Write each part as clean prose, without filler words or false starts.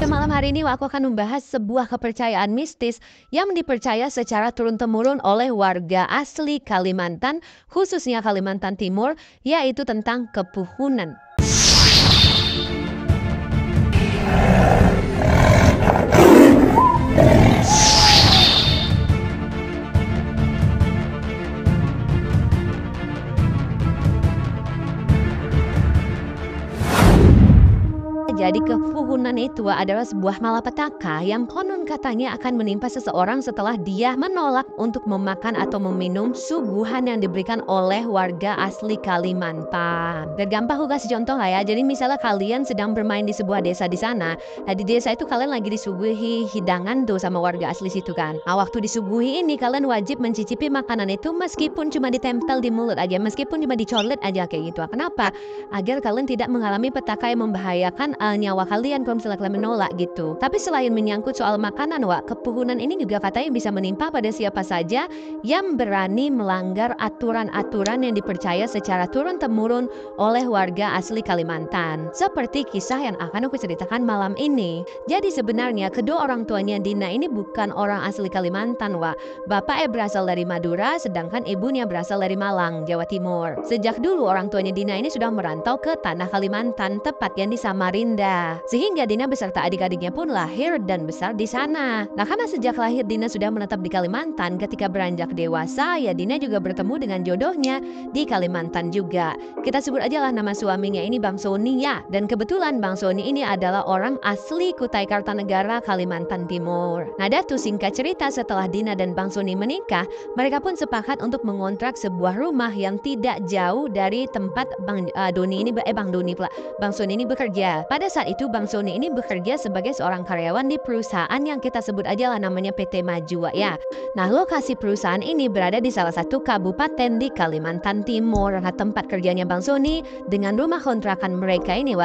Pada malam hari ini aku akan membahas sebuah kepercayaan mistis yang dipercaya secara turun-temurun oleh warga asli Kalimantan, khususnya Kalimantan Timur, yaitu tentang kepuhunan. Jadi kepuhunan itu adalah sebuah malapetaka yang konon katanya akan menimpa seseorang setelah dia menolak untuk memakan atau meminum suguhan yang diberikan oleh warga asli Kalimantan. Dan gampang aku kasih contoh lah ya. Jadi misalnya kalian sedang bermain di sebuah desa di sana. Nah di desa itu kalian lagi disuguhi hidangan tuh sama warga asli situ kan. Nah waktu disuguhi ini kalian wajib mencicipi makanan itu meskipun cuma ditempel di mulut aja. Meskipun cuma dicolet aja kayak gitu. Kenapa? Agar kalian tidak mengalami petaka yang membahayakan nyawa kalian kalau misalnya kalian menolak gitu. Tapi selain menyangkut soal makanan, kepuhunan ini juga katanya bisa menimpa pada siapa saja yang berani melanggar aturan-aturan yang dipercaya secara turun-temurun oleh warga asli Kalimantan. Seperti kisah yang akan aku ceritakan malam ini. Jadi sebenarnya kedua orang tuanya Dina ini bukan orang asli Kalimantan, Bapaknya berasal dari Madura, sedangkan ibunya berasal dari Malang, Jawa Timur. Sejak dulu orang tuanya Dina ini sudah merantau ke tanah Kalimantan, tepatnya di Samarinda. Sehingga Dina beserta adik-adiknya pun lahir dan besar di sana. Nah karena sejak lahir Dina sudah menetap di Kalimantan, ketika beranjak dewasa ya Dina juga bertemu dengan jodohnya di Kalimantan juga. Kita sebut aja lah nama suaminya ini Bang Soni ya. Dan kebetulan Bang Soni ini adalah orang asli Kutai Kartanegara, Kalimantan Timur. Nah datu singkat cerita, setelah Dina dan Bang Soni menikah, mereka pun sepakat untuk mengontrak sebuah rumah yang tidak jauh dari tempat Bang Soni ini bekerja. Pada saat itu Bang Soni ini bekerja sebagai seorang karyawan di perusahaan yang kita sebut aja lah namanya PT Maju ya. Nah lokasi perusahaan ini berada di salah satu kabupaten di Kalimantan Timur. Nah tempat kerjanya Bang Soni dengan rumah kontrakan mereka ini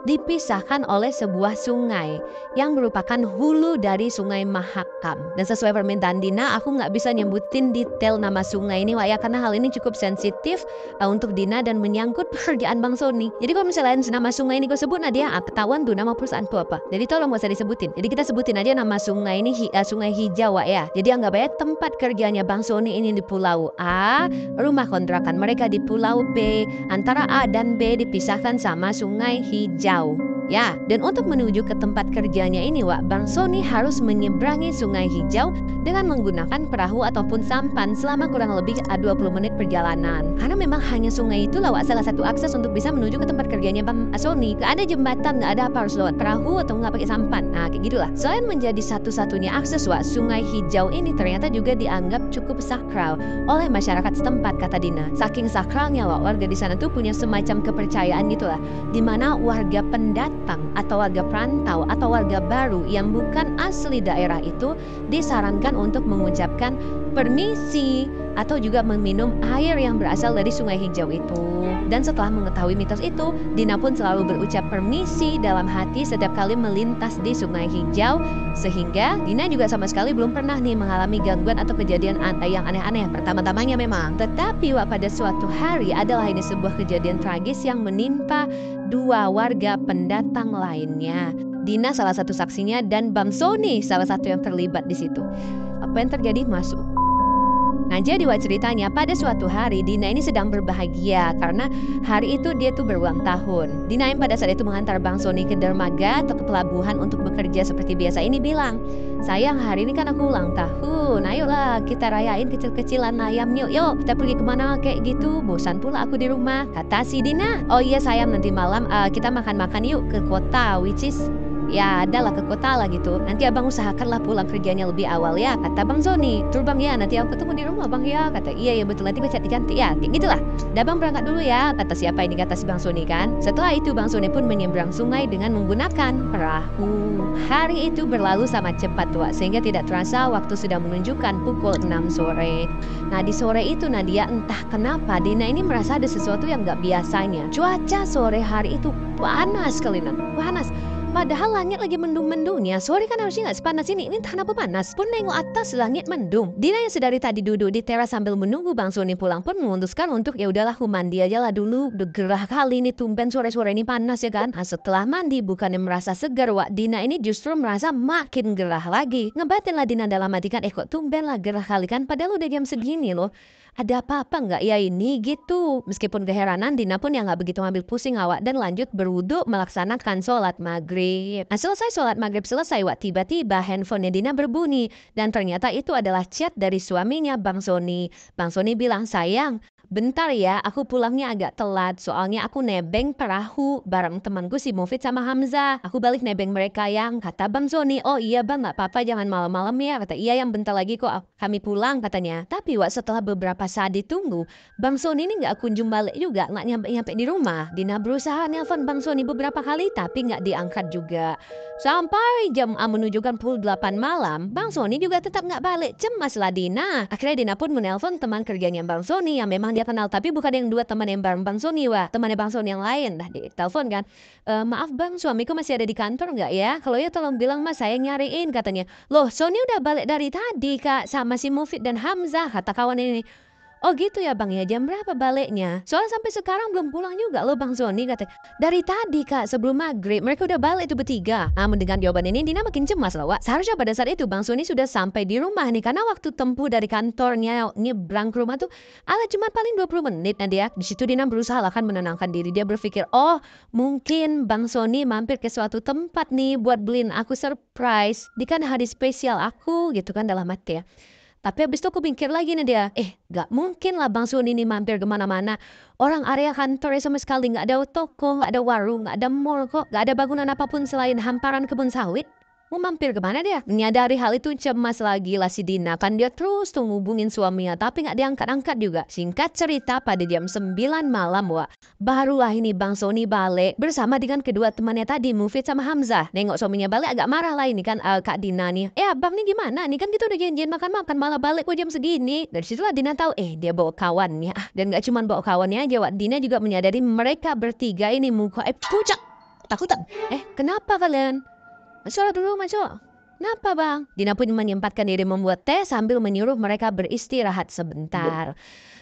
dipisahkan oleh sebuah sungai yang merupakan hulu dari Sungai Mahakam. Dan sesuai permintaan Dina, aku nggak bisa nyebutin detail nama sungai ini ya, karena hal ini cukup sensitif untuk Dina dan menyangkut pekerjaan Bang Soni. Jadi kalau misalnya nama sungai ini gue sebut, dia ketahuan tuh nama perusahaanku apa. Jadi tolong gak usah disebutin. Jadi kita sebutin aja nama sungai ini Sungai Hijau ya. Jadi anggap aja tempat kerjanya Bang Soni ini di Pulau A, rumah kontrakan mereka di Pulau B. Antara A dan B dipisahkan sama Sungai Hijau. Ya, dan untuk menuju ke tempat kerjanya ini Bang Soni harus menyeberangi Sungai Hijau dengan menggunakan perahu ataupun sampan selama kurang lebih 20 menit perjalanan. Karena memang hanya sungai itu salah satu akses untuk bisa menuju ke tempat kerjanya Bang Soni. Gak ada jembatan, gak ada apa, harus lewat perahu atau nggak pakai sampan. Nah kayak gitulah. Selain menjadi satu-satunya akses Sungai Hijau ini ternyata juga dianggap cukup sakral oleh masyarakat setempat, kata Dina. Saking sakralnya warga di sana tuh punya semacam kepercayaan gitulah, dimana warga pendatang atau warga perantau atau warga baru yang bukan asli daerah itu disarankan untuk mengucapkan permisi atau juga meminum air yang berasal dari Sungai Hijau itu. Dan setelah mengetahui mitos itu, Dina pun selalu berucap permisi dalam hati setiap kali melintas di Sungai Hijau, sehingga Dina juga sama sekali belum pernah nih mengalami gangguan atau kejadian yang aneh-aneh pertama-tamanya memang. Tetapi pada suatu hari adalah ini sebuah kejadian tragis yang menimpa dua warga pendatang lainnya. Dina salah satu saksinya dan Bang Soni salah satu yang terlibat di situ. Apa yang terjadi? Masuk. Nah jadi ceritanya pada suatu hari Dina ini sedang berbahagia karena hari itu dia tuh berulang tahun. Dina yang pada saat itu mengantar Bang Soni ke dermaga atau ke pelabuhan untuk bekerja seperti biasa ini bilang, sayang hari ini kan aku ulang tahun, ayolah kita rayain kecil-kecilan ayam yuk kita pergi kemana kayak gitu, bosan pula aku di rumah, kata si Dina. Oh iya sayang, nanti malam kita makan-makan yuk ke kota, which is ya adalah ke kota lah gitu. Nanti abang usahakanlah pulang kerjanya lebih awal ya, kata Bang Soni. Terus bang ya nanti aku ketemu di rumah bang ya, kata iya betul, nanti gue cantik-cantik ya, kayak gitulah. Dah bang berangkat dulu ya, kata siapa ini, kata si Bang Soni kan. Setelah itu Bang Soni pun menyeberang sungai dengan menggunakan perahu. Hari itu berlalu sangat cepat sehingga tidak terasa waktu sudah menunjukkan pukul 6 sore. Nah di sore itu Nadia entah kenapa Dina ini merasa ada sesuatu yang gak biasanya. Cuaca sore hari itu panas sekali panas. Padahal langit lagi mendung-mendungnya. Sore kan harusnya nggak sepanas ini. Ini entah kenapa panas. Pun nengok atas langit mendung. Dina yang sedari tadi duduk di teras sambil menunggu Bang Sony pulang pun memutuskan untuk ya udahlah aku mandi aja lah dulu. Udah gerah kali ini tumben sore-sore ini panas ya kan. Nah, setelah mandi bukannya merasa segar, Wak, Dina ini justru merasa makin gerah lagi. Ngebatin lah Dina dalam hati kan, kok tumben lah gerah kali kan. Padahal udah jam segini loh. Ada apa-apa nggak ya ini gitu. Meskipun keheranan, Dina pun ya nggak begitu ambil pusing awak dan lanjut berwudu melaksanakan sholat maghrib. Nah, selesai sholat maghrib selesai, Wak, tiba-tiba handphonenya Dina berbunyi dan ternyata itu adalah chat dari suaminya Bang Sony. Bang Sony bilang, sayang, bentar ya, aku pulangnya agak telat. Soalnya aku nebeng perahu bareng temanku si Mufid sama Hamzah. Aku balik nebeng mereka yang kata Bang Sony, oh iya bang, nggak apa-apa, jangan malam-malam ya. Kata iya yang bentar lagi kok kami pulang katanya. Tapi Wak, setelah beberapa saat ditunggu, Bang Sony ini nggak kunjung balik juga, nggak nyampe-nyampe di rumah. Dina berusaha nelpon Bang Sony beberapa kali tapi nggak diangkat juga. Sampai jam menunjukkan pukul 8 malam, Bang Sony juga tetap nggak balik. Cemaslah Dina. Akhirnya Dina pun menelpon teman kerjanya Bang Sony yang memang dia kenal, tapi bukan yang dua teman yang bareng Bang Sony, Wah. Temannya Bang Sony yang lain. Dah ditelepon kan. Maaf bang, suamiku masih ada di kantor nggak ya? Kalau ya tolong bilang mas, saya nyariin katanya. Loh, Sony udah balik dari tadi kak sama si Mufid dan Hamzah, kata kawan ini. Oh gitu ya bang ya, jam berapa baliknya? Soalnya sampai sekarang belum pulang juga loh Bang Sony, katanya. Dari tadi kak, sebelum maghrib, mereka udah balik itu bertiga. Nah, mendengar jawaban ini, Dina makin cemas loh, Wak. Seharusnya pada saat itu Bang Sony sudah sampai di rumah nih, karena waktu tempuh dari kantornya nyebrang ke rumah tuh cuma paling 20 menit. Nah dia, di situ Dina berusaha lah kan menenangkan diri. Dia berpikir, oh mungkin Bang Sony mampir ke suatu tempat nih buat beliin aku surprise. Di kan hari spesial aku gitu kan dalam hati ya. Tapi habis itu aku pikir lagi nih dia, gak mungkin lah Bang Sony ini mampir kemana-mana. Orang area kantornya sama sekali gak ada toko, gak ada warung, gak ada mall kok, gak ada bangunan apapun selain hamparan kebun sawit. Mau mampir kemana dia? Menyadari hal itu cemas lagi lah si Dina. Kan dia terus tuh ngubungin suaminya tapi gak diangkat-angkat juga. Singkat cerita pada jam 9 malam, Wak, barulah ini Bang Sony balik bersama dengan kedua temannya tadi, Mufid sama Hamzah. Nengok suaminya balik agak marah lah ini kan Kak Dina nih. Abang nih gimana nih? Kan kita udah janjian makan-makan malah balik kok jam segini. Dari situlah Dina tahu dia bawa kawannya. Dan gak cuma bawa kawannya aja, Wak. Dina juga menyadari mereka bertiga ini muka pucat. Takutan. Kenapa kalian? Masuk dulu, masuk. Kenapa bang? Dina pun menyempatkan diri membuat teh sambil menyuruh mereka beristirahat sebentar.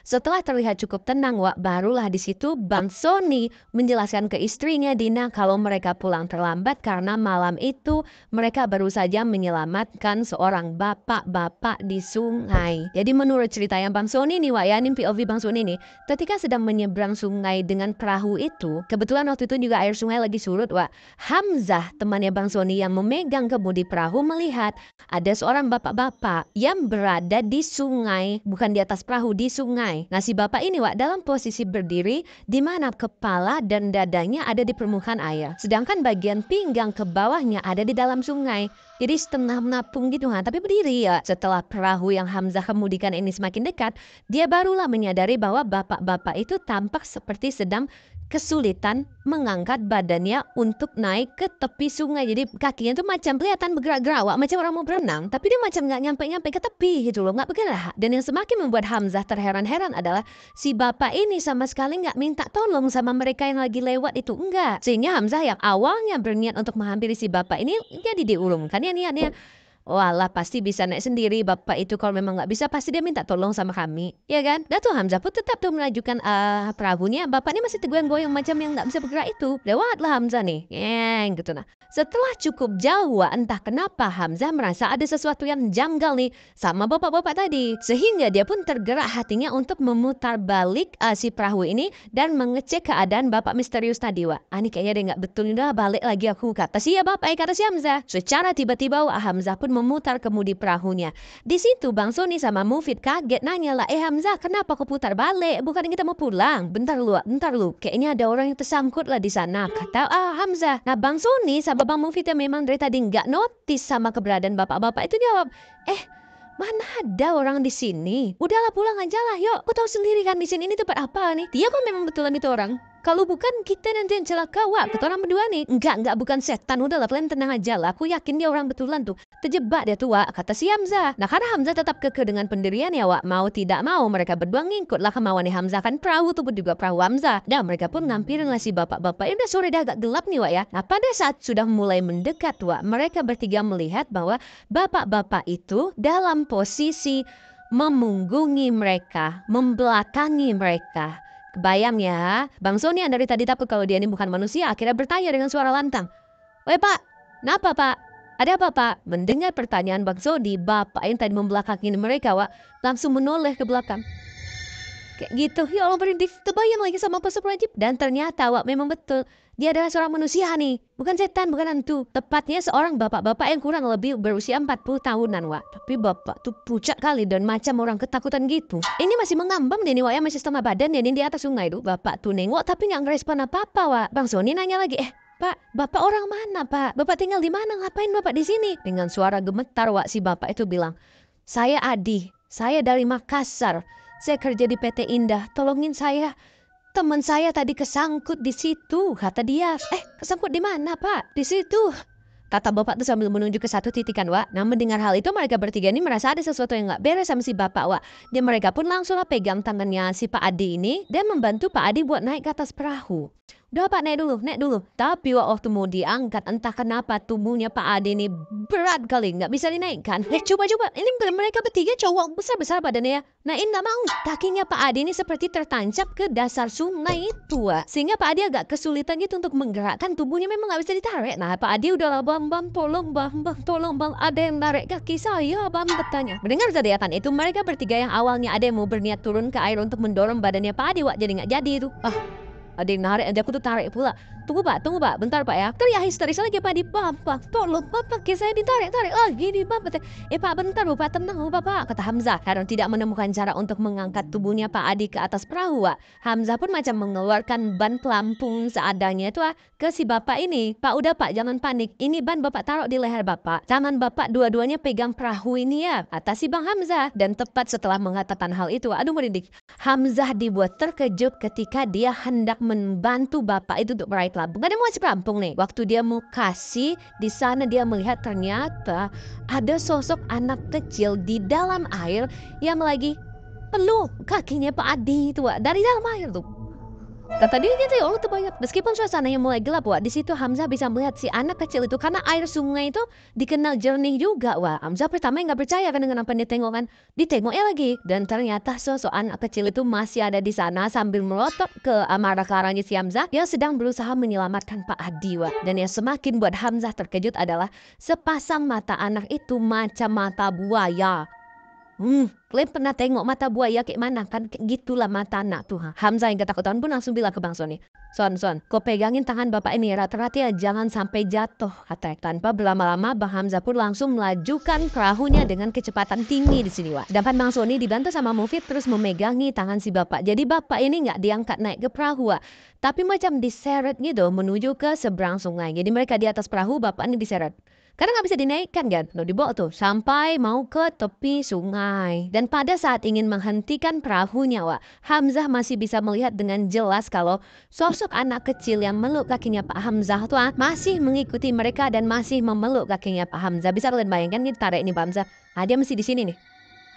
Setelah terlihat cukup tenang, Wak, barulah di situ Bang Sony menjelaskan ke istrinya Dina kalau mereka pulang terlambat karena malam itu mereka baru saja menyelamatkan seorang bapak-bapak di sungai. Jadi menurut cerita yang Bang Sony nih, Wak, ya, ini POV Bang Sony nih, ketika sedang menyeberang sungai dengan perahu itu, kebetulan waktu itu juga air sungai lagi surut, Wak. Hamzah, temannya Bang Sony yang memegang kemudi perahu, melihat ada seorang bapak-bapak yang berada di sungai, bukan di atas perahu, di sungai. Nah si bapak ini, Wak, dalam posisi berdiri di mana kepala dan dadanya ada di permukaan air. Sedangkan bagian pinggang ke bawahnya ada di dalam sungai. Jadi setengah menapung gitu, tapi berdiri ya. Setelah perahu yang Hamzah kemudikan ini semakin dekat, dia barulah menyadari bahwa bapak-bapak itu tampak seperti sedang kesulitan mengangkat badannya untuk naik ke tepi sungai. Jadi kakinya tuh macam kelihatan bergerak-gerak, Wak, macam orang mau berenang, tapi dia macam nggak nyampe-nyampe ke tepi gitu loh, nggak bergerak. Dan yang semakin membuat Hamzah terheran-heran adalah si bapak ini sama sekali nggak minta tolong sama mereka yang lagi lewat itu, enggak. Sehingga Hamzah yang awalnya berniat untuk menghampiri si bapak ini jadi diurungkan ya niatnya. Walah pasti bisa naik sendiri bapak itu, kalau memang nggak bisa pasti dia minta tolong sama kami, ya kan? Dan tuh Hamzah pun tetap tuh melanjutkan perahunya. Bapaknya masih tergoyang-goyang macam yang nggak bisa bergerak itu. Lewatlah Hamzah nih, gitu nah. Setelah cukup jauh, entah kenapa Hamzah merasa ada sesuatu yang janggal nih sama bapak-bapak tadi, sehingga dia pun tergerak hatinya untuk memutar balik si perahu ini dan mengecek keadaan bapak misterius tadi, Wak. Ini kayaknya dia nggak betul, udah balik lagi aku, kata si bapak, kata si Hamzah. Secara tiba-tiba Hamzah pun memutar kemudi perahunya. Di situ Bang Sony sama Mufid kaget nanya lah, Hamzah kenapa kau putar balik? Bukan kita mau pulang? Bentar lu, kayaknya ada orang yang tersangkut lah di sana, kata Hamzah. Nah Bang Sony sama Bang Mufid yang memang dari tadi nggak notice sama keberadaan bapak-bapak itu jawab, mana ada orang di sini? Udahlah pulang aja lah, yuk. Aku tahu sendiri kan di sini ini tempat apa nih. Dia kok memang betulan itu orang. Kalau bukan kita nanti yang celaka, wah, kata orang berdua nih. Enggak, bukan setan. Udahlah, kalian tenang aja lah. Aku yakin dia orang betulan tuh. Terjebak dia tuh, wah, kata si Hamzah. Nah, karena Hamzah tetap kekeh dengan pendirian ya, wah, mau tidak mau mereka berdua ngikutlah kemauan Hamzah. Kan perahu tuh juga perahu Hamzah. Dan mereka pun ngampirin lah si bapak-bapak. Udah sore dah agak gelap nih, wah ya. Nah, pada saat sudah mulai mendekat, wah, mereka bertiga melihat bahwa bapak-bapak itu dalam posisi memunggungi mereka, membelakangi mereka. Kebayang ya, Bang Sony yang dari tadi takut kalau dia ini bukan manusia akhirnya bertanya dengan suara lantang. Weh Pak, kenapa Pak? Ada apa Pak? Mendengar pertanyaan Bang Sony, bapak yang tadi membelakangi mereka, Wak, langsung menoleh ke belakang. Kayak gitu, ya Allah merinding, terbayang lagi sama Pasopranjip. Dan ternyata Wak memang betul, dia adalah seorang manusia nih, bukan setan, bukan hantu. Tepatnya seorang bapak-bapak yang kurang lebih berusia 40 tahunan Wak. Tapi bapak tuh pucat kali dan macam orang ketakutan gitu. Ini masih mengambang deh nih Wak ya, masih setengah badan deh di atas sungai tuh. Bapak tuh nengok tapi nggak ngerespon apa-apa Wak. Bang Sony nanya lagi, Pak, bapak orang mana Pak? Bapak tinggal di mana? Ngapain bapak di sini? Dengan suara gemetar Wak si bapak itu bilang, saya Adi, saya dari Makassar. Saya kerja di PT Indah, tolongin saya. Teman saya tadi kesangkut di situ, kata dia. Kesangkut di mana, Pak? Di situ. Kata bapak tuh sambil menunjuk ke satu titik kan, Wak. Nah, mendengar hal itu mereka bertiga ini merasa ada sesuatu yang nggak beres sama si bapak, Wak. Dan mereka pun langsung pegang tangannya si Pak Adi ini dan membantu Pak Adi buat naik ke atas perahu. Udah Pak, naik dulu. Tapi waktu mau diangkat, entah kenapa tubuhnya Pak Adi ini berat kali, nggak bisa dinaikkan. Coba. Ini mereka bertiga cowok besar-besar badannya ya. Naik nggak mau. Kakinya Pak Adi ini seperti tertancap ke dasar sungai itu, Wak. Sehingga Pak Adi agak kesulitan gitu untuk menggerakkan tubuhnya, memang nggak bisa ditarik. Nah, Pak Adi udahlah, bang, tolong bang, ada yang narik kaki saya, bang, bertanya. Mendengar teriakan itu, mereka bertiga yang awalnya ada yang mau berniat turun ke air untuk mendorong badannya Pak Adi, Wak, jadi nggak jadi itu. Ada yang narik, nanti aku tuh tarik pula. Tunggu pak, bentar pak ya. Teriak histeris lagi Pak Adi, Pak, tolong pak, kaki saya ditarik lagi nih pak. Pak bentar Pak, tenang Pak, kata Hamzah. Karena tidak menemukan cara untuk mengangkat tubuhnya Pak Adi ke atas perahu, Wak. Hamzah pun macam mengeluarkan ban pelampung seadanya itu ke si bapak ini. Pak, udah Pak, jangan panik. Ini ban bapak taruh di leher bapak. Tangan bapak dua-duanya pegang perahu ini ya, kata si Bang Hamzah. Dan tepat setelah mengatakan hal itu, aduh merinding, Hamzah dibuat terkejut ketika dia hendak membantu bapak itu untuk meraih pelampung. Kan dia mau kasih pelampung nih. Waktu dia mau kasih, di sana dia melihat ternyata ada sosok anak kecil di dalam air yang lagi peluk kakinya Pak Adi itu, Wak, dari dalam air tuh. Kata dia gitu ya Allah terbayang. Meskipun suasananya mulai gelap, Wak, di situ Hamzah bisa melihat si anak kecil itu karena air sungai itu dikenal jernih juga, Wak. Hamzah pertama nggak percaya kan dengan apa yang ditengok kan. Ditengoknya lagi dan ternyata sosok anak kecil itu masih ada di sana sambil melotot ke arah arahnya si Hamzah yang sedang berusaha menyelamatkan Pak Adi, Wak. Dan yang semakin buat Hamzah terkejut adalah sepasang mata anak itu macam mata buaya. Kalian pernah tengok mata buaya kayak mana kan? Kayak gitulah mata anak tuh. Hamzah yang ketakutan pun langsung bilang ke Bang Sony, Son, kau pegangin tangan bapak ini rata-rata ya, jangan sampai jatuh, kata. Tanpa berlama-lama Bang Hamzah pun langsung melajukan perahunya dengan kecepatan tinggi di sini, Wak. Dan Bang Sony dibantu sama Mufid terus memegangi tangan si bapak. Jadi bapak ini nggak diangkat naik ke perahu, Wak, tapi macam diseret gitu menuju ke seberang sungai. Jadi mereka di atas perahu, bapak ini diseret. Karena nggak bisa dinaikkan kan, dibawa tuh sampai mau ke tepi sungai. Dan pada saat ingin menghentikan perahunya, Wak, Hamzah masih bisa melihat dengan jelas kalau sosok anak kecil yang meluk kakinya Pak Hamzah tuh masih mengikuti mereka dan masih memeluk kakinya Pak Hamzah. Bisa kalian bayangkan nih, tarik ini Pak Hamzah. Dia masih di sini nih.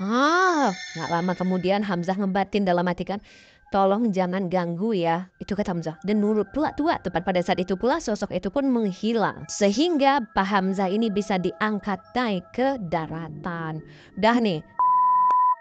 Nggak lama kemudian Hamzah ngebatin dalam hati kan, tolong jangan ganggu ya, itu kata Hamzah. Dan nurut pula tua. Tepat pada saat itu pula sosok itu pun menghilang. Sehingga Pak Hamzah ini bisa diangkat naik ke daratan. Dah nih.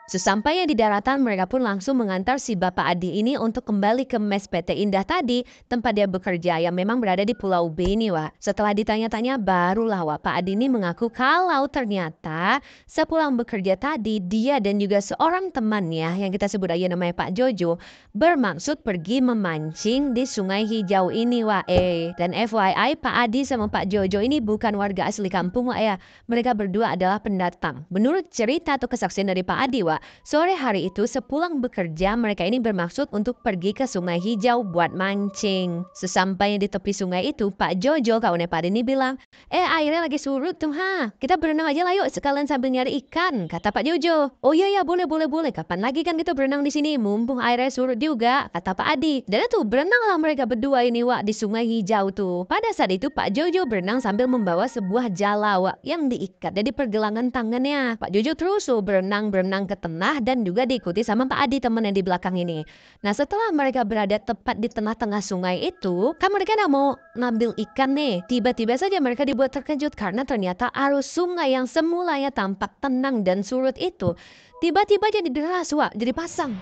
Sesampainya di daratan, mereka pun langsung mengantar si Bapak Adi ini untuk kembali ke mes PT Indah tadi, tempat dia bekerja yang memang berada di Pulau B ini, Wak. Setelah ditanya-tanya, barulah Wak, Pak Adi ini mengaku kalau ternyata sepulang bekerja tadi, dia dan juga seorang temannya yang kita sebut aja namanya Pak Jojo, bermaksud pergi memancing di Sungai Hijau ini, Wak. Dan FYI, Pak Adi sama Pak Jojo ini bukan warga asli kampung, Wak ya. Mereka berdua adalah pendatang. Menurut cerita atau kesaksian dari Pak Adi, Wak, Wak. Sore hari itu sepulang bekerja mereka ini bermaksud untuk pergi ke Sungai Hijau buat mancing. Sesampainya di tepi sungai itu Pak Jojo kawannya Pak Adi ini bilang, airnya lagi surut tuh ha. Kita berenang aja lah yuk sekalian sambil nyari ikan, kata Pak Jojo. Oh iya ya boleh. Kapan lagi kan kita berenang di sini mumpung airnya surut juga, kata Pak Adi. Dan itu berenanglah mereka berdua ini Wak di Sungai Hijau tuh. Pada saat itu Pak Jojo berenang sambil membawa sebuah jala Wak yang diikat di pergelangan tangannya. Pak Jojo terus berenang ke tengah dan juga diikuti sama Pak Adi teman yang di belakang ini. Nah setelah mereka berada tepat di tengah-tengah sungai itu, kan mereka udah mau ngambil ikan nih. Tiba-tiba saja mereka dibuat terkejut karena ternyata arus sungai yang semulanya tampak tenang dan surut itu tiba-tiba jadi deras Wak, jadi pasang.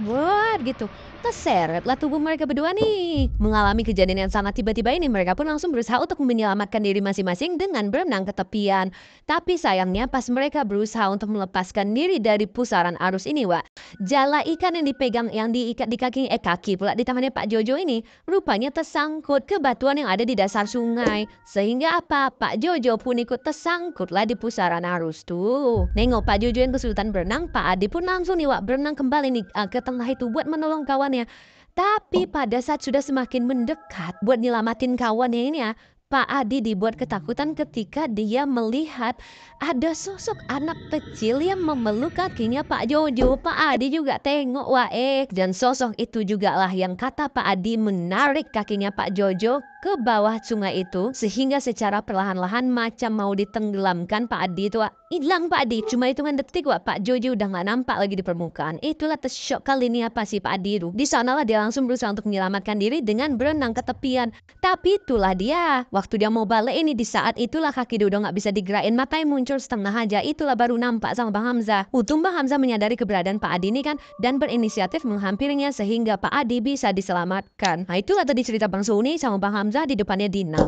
Buat gitu. Terseretlah tubuh mereka berdua nih. Mengalami kejadian yang sangat tiba-tiba ini, mereka pun langsung berusaha untuk menyelamatkan diri masing-masing dengan berenang ke tepian. Tapi sayangnya pas mereka berusaha untuk melepaskan diri dari pusaran arus ini, Wak, jala ikan yang dipegang, yang diikat di kaki pula di tangannya Pak Jojo ini, rupanya tersangkut ke batuan yang ada di dasar sungai. Sehingga apa? Pak Jojo pun ikut tersangkutlah di pusaran arus tuh. Nengok Pak Jojo yang kesulitan berenang, Pak Adi pun langsung nih, Wak, berenang kembali nih ke tengah itu buat menolong kawannya. Tapi pada saat sudah semakin mendekat buat nyelamatin kawannya ini ya, Pak Adi dibuat ketakutan ketika dia melihat ada sosok anak kecil yang memeluk kakinya Pak Jojo. Pak Adi juga tengok dan sosok itu juga lah yang kata Pak Adi menarik kakinya Pak Jojo ke bawah sungai itu sehingga secara perlahan-lahan macam mau ditenggelamkan Pak Adi itu hilang Pak Adi. Cuma hitungan detik Pak Jojo udah nggak nampak lagi di permukaan. Itulah tersyok kali ini apa sih Pak Adi itu. Di sanalah dia langsung berusaha untuk menyelamatkan diri dengan berenang ke tepian. Tapi itulah dia. Waktu dia mau balik ini di saat itulah kaki dia udah nggak bisa digerakin, matanya muncul setengah aja. Itulah baru nampak sama Bang Hamzah. Untung Bang Hamzah menyadari keberadaan Pak Adi ini kan dan berinisiatif menghampirinya sehingga Pak Adi bisa diselamatkan. Nah itulah tadi cerita Bang Suni sama Bang Hamzah di depannya Dina.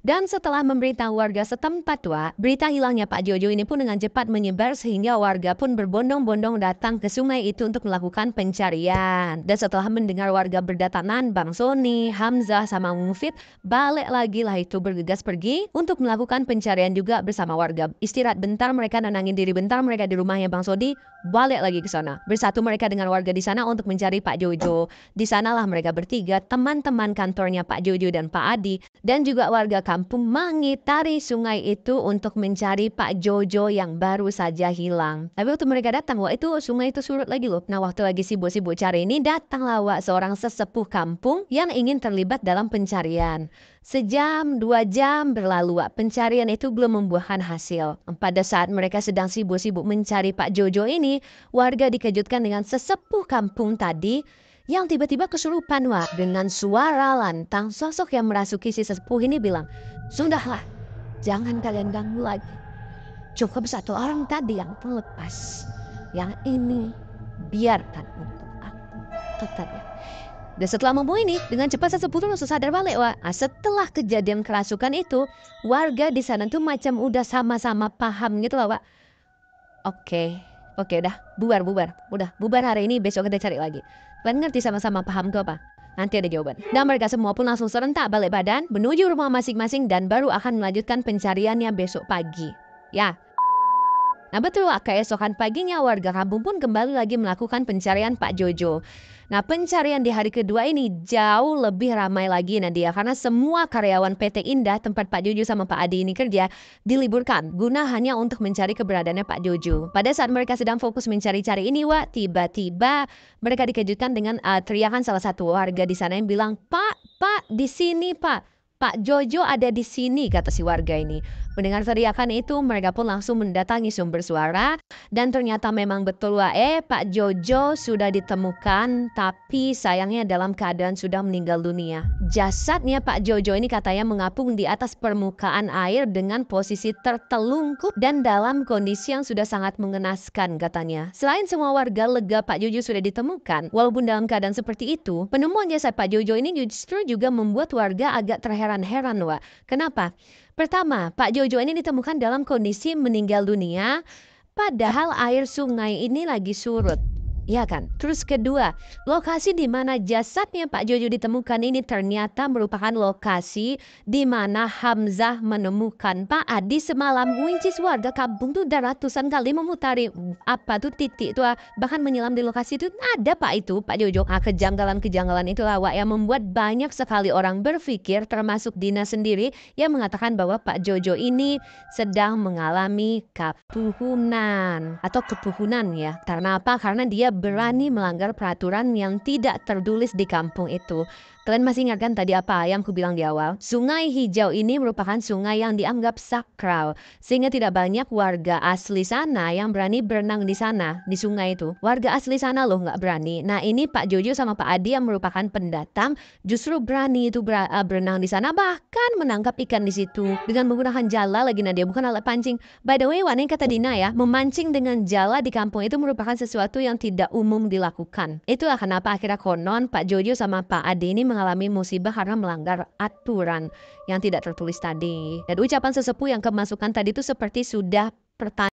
Dan setelah memberitahu warga setempat berita hilangnya Pak Jojo ini pun dengan cepat menyebar sehingga warga pun berbondong-bondong datang ke sungai itu untuk melakukan pencarian. Dan setelah mendengar warga berdatangan, Bang Soni, Hamzah sama Mufid balik lagi lah itu bergegas pergi untuk melakukan pencarian juga bersama warga. Istirahat bentar mereka, nenangin diri bentar mereka di rumahnya Bang Sodi, balik lagi ke sana. Bersatu mereka dengan warga di sana untuk mencari Pak Jojo. Di sanalah mereka bertiga, teman-teman kantornya Pak Jojo dan Pak Adi, dan juga warga kampung mengitari sungai itu untuk mencari Pak Jojo yang baru saja hilang. Tapi waktu mereka datang, itu sungai itu surut lagi loh. Nah waktu lagi sibuk-sibuk cari ini, datanglah seorang sesepuh kampung yang ingin terlibat dalam pencarian. Sejam, 2 jam berlalu, pencarian itu belum membuahkan hasil. Pada saat mereka sedang sibuk-sibuk mencari Pak Jojo ini, warga dikejutkan dengan sesepuh kampung tadi yang tiba-tiba kesurupan dengan suara lantang. Sosok yang merasuki si sesepuh ini bilang, "Sudahlah, jangan kalian ganggu lagi. Cukup satu orang tadi yang terlepas. Yang ini biarkan untuk aku," katanya. Dan setelah ngomong ini, dengan cepat sesepuh itu langsung sadar balik setelah kejadian kerasukan itu, warga di sana tuh macam udah sama-sama paham gitu loh Oke, udah bubar. Udah bubar hari ini, besok kita cari lagi. Kalian ngerti sama-sama paham tuh apa? Nanti ada jawaban. Dan mereka semua pun langsung serentak balik badan menuju rumah masing-masing dan baru akan melanjutkan pencariannya besok pagi. Ya. Nah betul keesokan paginya warga kampung pun kembali lagi melakukan pencarian Pak Jojo. Nah pencarian di hari kedua ini jauh lebih ramai lagi Nadia karena semua karyawan PT Indah tempat Pak Jojo sama Pak Adi ini kerja diliburkan guna hanya untuk mencari keberadaannya Pak Jojo. Pada saat mereka sedang fokus mencari-cari ini tiba-tiba mereka dikejutkan dengan teriakan salah satu warga di sana yang bilang, Pak, di sini Pak Jojo ada di sini," kata si warga ini. Mendengar teriakan itu, mereka pun langsung mendatangi sumber suara dan ternyata memang betul Pak Jojo sudah ditemukan, tapi sayangnya dalam keadaan sudah meninggal dunia. Jasadnya Pak Jojo ini katanya mengapung di atas permukaan air dengan posisi tertelungkup dan dalam kondisi yang sudah sangat mengenaskan katanya. Selain semua warga lega Pak Jojo sudah ditemukan, walaupun dalam keadaan seperti itu, penemuan jasad Pak Jojo ini justru juga membuat warga agak terheran-heran Kenapa? Pertama, Pak Jojo ini ditemukan dalam kondisi meninggal dunia, padahal air sungai ini lagi surut. Iya kan? Terus kedua, lokasi di mana jasadnya Pak Jojo ditemukan ini ternyata merupakan lokasi di mana Hamzah menemukan Pak Adi semalam, which is warga kampung tuh udah ratusan kali memutari apa tuh titik itu, bahkan menyelam di lokasi itu ada Pak itu Pak Jojo. Nah, kejanggalan-kejanggalan itulah Wak yang membuat banyak sekali orang berpikir, termasuk Dina sendiri yang mengatakan bahwa Pak Jojo ini sedang mengalami kepuhunan atau kepuhunan ya. Karena apa? Karena dia berani melanggar peraturan yang tidak tertulis di kampung itu. Kalian masih ingat kan tadi apa yang ku bilang di awal? Sungai Hijau ini merupakan sungai yang dianggap sakral, sehingga tidak banyak warga asli sana yang berani berenang di sana, di sungai itu. Warga asli sana loh nggak berani. Nah ini Pak Jojo sama Pak Adi yang merupakan pendatang justru berani itu berenang di sana, bahkan menangkap ikan di situ dengan menggunakan jala lagi Nadia, bukan alat pancing. By the way, Wane kata Dina ya, memancing dengan jala di kampung itu merupakan sesuatu yang tidak umum dilakukan. Itulah kenapa akhirnya konon Pak Jojo sama Pak Ade ini mengalami musibah karena melanggar aturan yang tidak tertulis tadi. Dan ucapan sesepuh yang kemasukan tadi itu seperti sudah pertanyaan